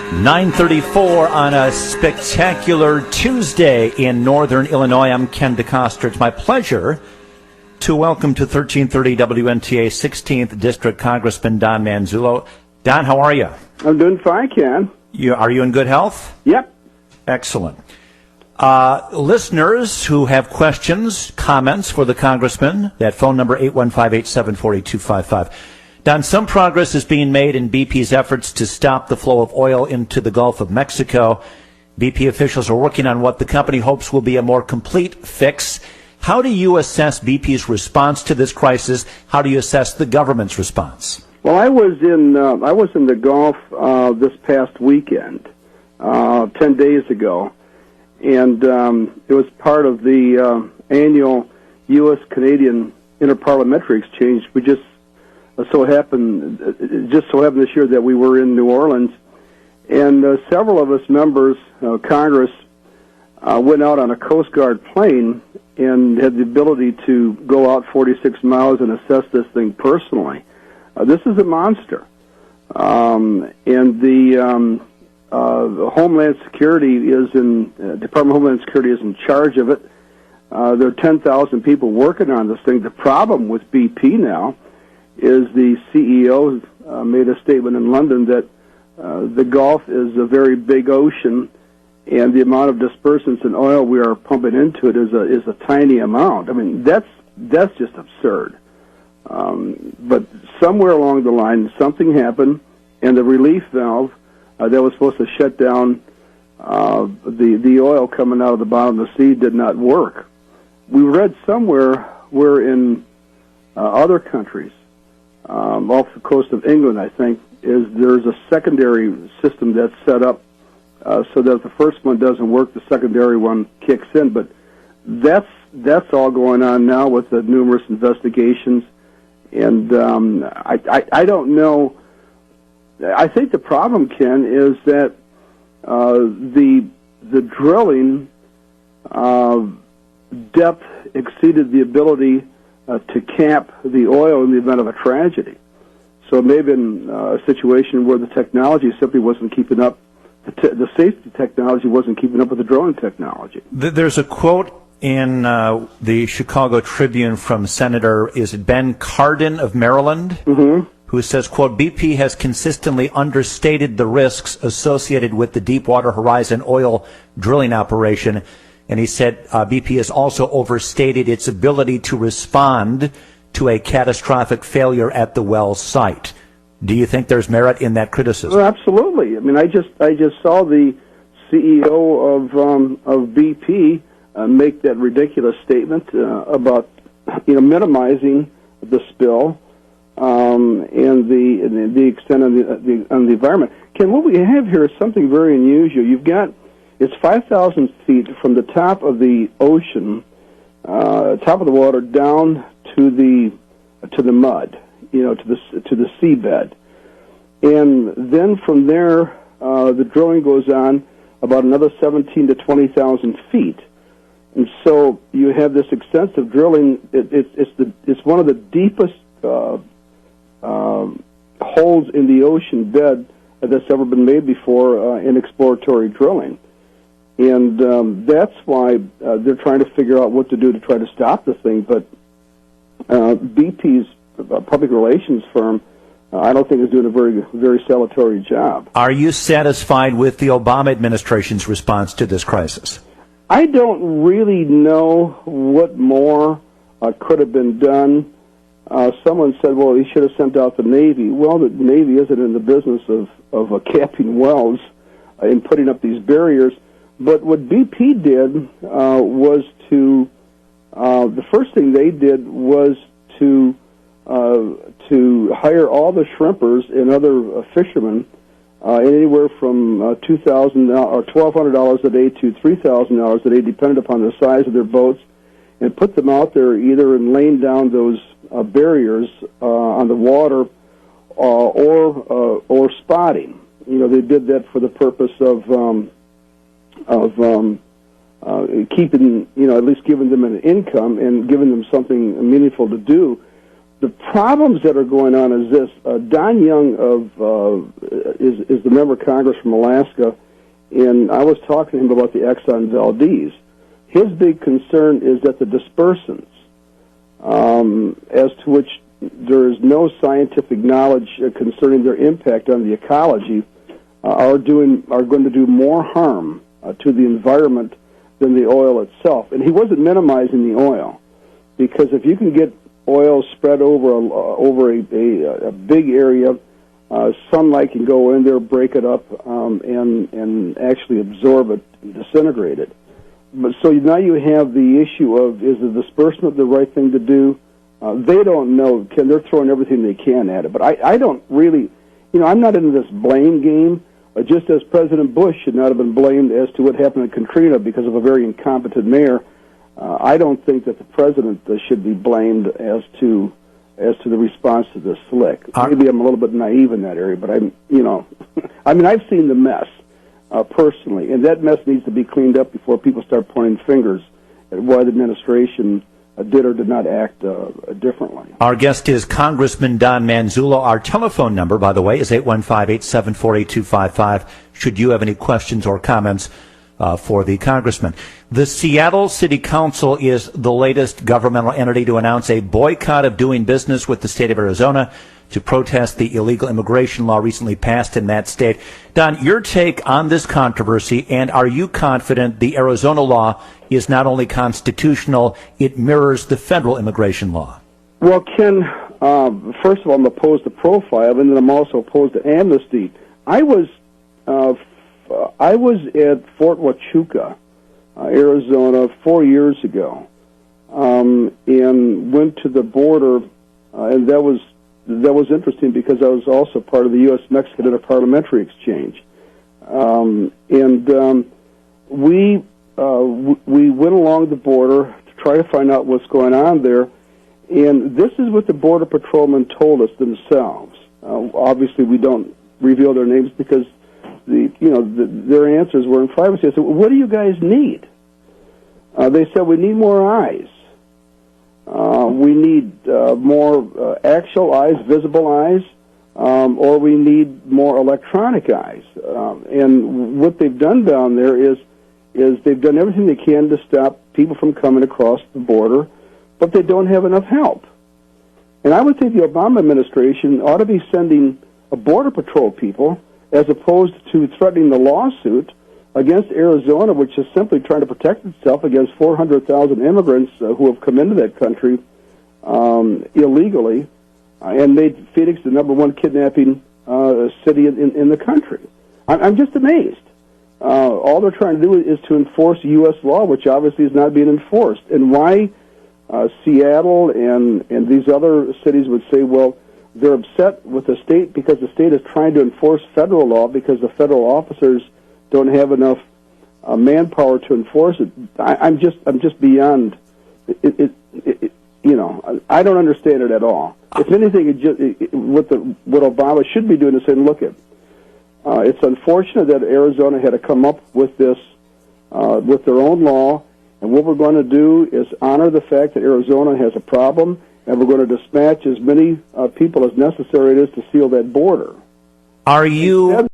9:34 on a spectacular Tuesday in northern Illinois. I'm Ken DeCoster. It's my pleasure to welcome to 1330 WNTA 16th District Congressman Don Manzullo. Don, how are you? I'm doing fine, Ken. Are you in good health? Yep. Excellent. Listeners who have questions, comments for the Congressman, that phone number 815-874-8255. Don, some progress is being made in BP's efforts to stop the flow of oil into the Gulf of Mexico. BP officials are working on what the company hopes will be a more complete fix. How do you assess BP's response to this crisis? How do you assess the government's response? Well, I was in the Gulf this past weekend, 10 days ago, and it was part of the annual U.S.-Canadian Interparliamentary Exchange. We just so happened this year that we were in New Orleans, and several of us members of Congress went out on a Coast Guard plane and had the ability to go out 46 miles and assess this thing personally. This is a monster, and the Homeland Security Department of Homeland Security is in charge of it. There are 10,000 people working on this thing. The problem with BP now is the CEO made a statement in London that the Gulf is a very big ocean, and the amount of dispersants in oil we are pumping into it is a tiny amount. I mean, that's just absurd. But somewhere along the line, something happened, and the relief valve that was supposed to shut down the oil coming out of the bottom of the sea did not work. We read somewhere where in other countries, off the coast of England, I think, there's a secondary system that's set up so that if the first one doesn't work, the secondary one kicks in. But that's all going on now with the numerous investigations, and I don't know. I think the problem, Ken, is that the drilling depth exceeded the ability to cap the oil in the event of a tragedy. So maybe in a situation where the technology simply wasn't keeping up, the safety technology wasn't keeping up with the drilling technology. There's a quote in the Chicago Tribune from Senator, is it Ben Cardin of Maryland? Mm-hmm. Who says, quote, BP has consistently understated the risks associated with the Deepwater Horizon oil drilling operation. And he said BP has also overstated its ability to respond to a catastrophic failure at the well site. Do you think there's merit in that criticism? Well, absolutely. I mean, I just saw the CEO of BP make that ridiculous statement about minimizing the spill and the extent on the environment. Ken, what we have here is something very unusual. It's 5,000 feet from the top of the ocean, top of the water, down to the mud, to the seabed, and then from there the drilling goes on about another 17 to 20,000 feet, and so you have this extensive drilling. It's one of the deepest holes in the ocean bed that's ever been made before in exploratory drilling. And that's why they're trying to figure out what to do to try to stop the thing. But BP's public relations firm, I don't think is doing a very, very salutary job. Are you satisfied with the Obama administration's response to this crisis? I don't really know what more could have been done. Someone said, well, he should have sent out the Navy. Well, the Navy isn't in the business of capping wells and putting up these barriers. But what BP did was the first thing they did was to hire all the shrimpers and other fishermen anywhere from $2,000 or $1,200 a day to $3,000 a day, depending upon the size of their boats, and put them out there either in laying down those barriers on the water or spotting. They did that for the purpose of keeping, at least giving them an income and giving them something meaningful to do. the problems that are going on is this. Don Young is the member of Congress from Alaska, and I was talking to him about the Exxon Valdez. His big concern is that the dispersants, as to which there is no scientific knowledge concerning their impact on the ecology, are going to do more harm to the environment than the oil itself. And he wasn't minimizing the oil, because if you can get oil spread over a big area, sunlight can go in there, break it up, and actually absorb it and disintegrate it. But so now you have the issue of, is the disbursement the right thing to do? They don't know. They're throwing everything they can at it. But I don't really, I'm not into this blame game. Just as President Bush should not have been blamed as to what happened in Katrina because of a very incompetent mayor, I don't think that the president should be blamed as to the response to this slick. Maybe I'm a little bit naive in that area, but I've seen the mess personally, and that mess needs to be cleaned up before people start pointing fingers at why the administration did or did not act differently. Our guest is Congressman Don Manzullo. Our telephone number, by the way, is 815-874-8255, should you have any questions or comments for the congressman. The Seattle City Council is the latest governmental entity to announce a boycott of doing business with the state of Arizona to protest the illegal immigration law recently passed in that state. Don, your take on this controversy, and are you confident the Arizona law is not only constitutional, it mirrors the federal immigration law? Well, Ken, first of all, I'm opposed to profile, and then I'm also opposed to amnesty. I was at Fort Huachuca, Arizona, 4 years ago, and went to the border, and that was interesting because I was also part of the U.S.-Mexican Interparliamentary Exchange, we went along the border to try to find out what's going on there, and this is what the Border Patrolmen told us themselves. Obviously, we don't reveal their names because their answers were in privacy. I said, well, what do you guys need? They said, we need more eyes. We need more actual eyes, visible eyes, or we need more electronic eyes. And what they've done down there is they've done everything they can to stop people from coming across the border, but they don't have enough help. And I would think the Obama administration ought to be sending a Border Patrol people as opposed to threatening the lawsuit against Arizona, which is simply trying to protect itself against 400,000 immigrants who have come into that country illegally and made Phoenix the #1 kidnapping city in the country. I'm just amazed. All they're trying to do is to enforce U.S. law, which obviously is not being enforced. And why Seattle and these other cities would say, well, they're upset with the state because the state is trying to enforce federal law because the federal officers don't have enough manpower to enforce it. I'm just beyond it. I don't understand it at all. If anything, what Obama should be doing is saying, look, it's unfortunate that Arizona had to come up with this with their own law, and what we're going to do is honor the fact that Arizona has a problem, and we're going to dispatch as many people as necessary it is to seal that border. Are you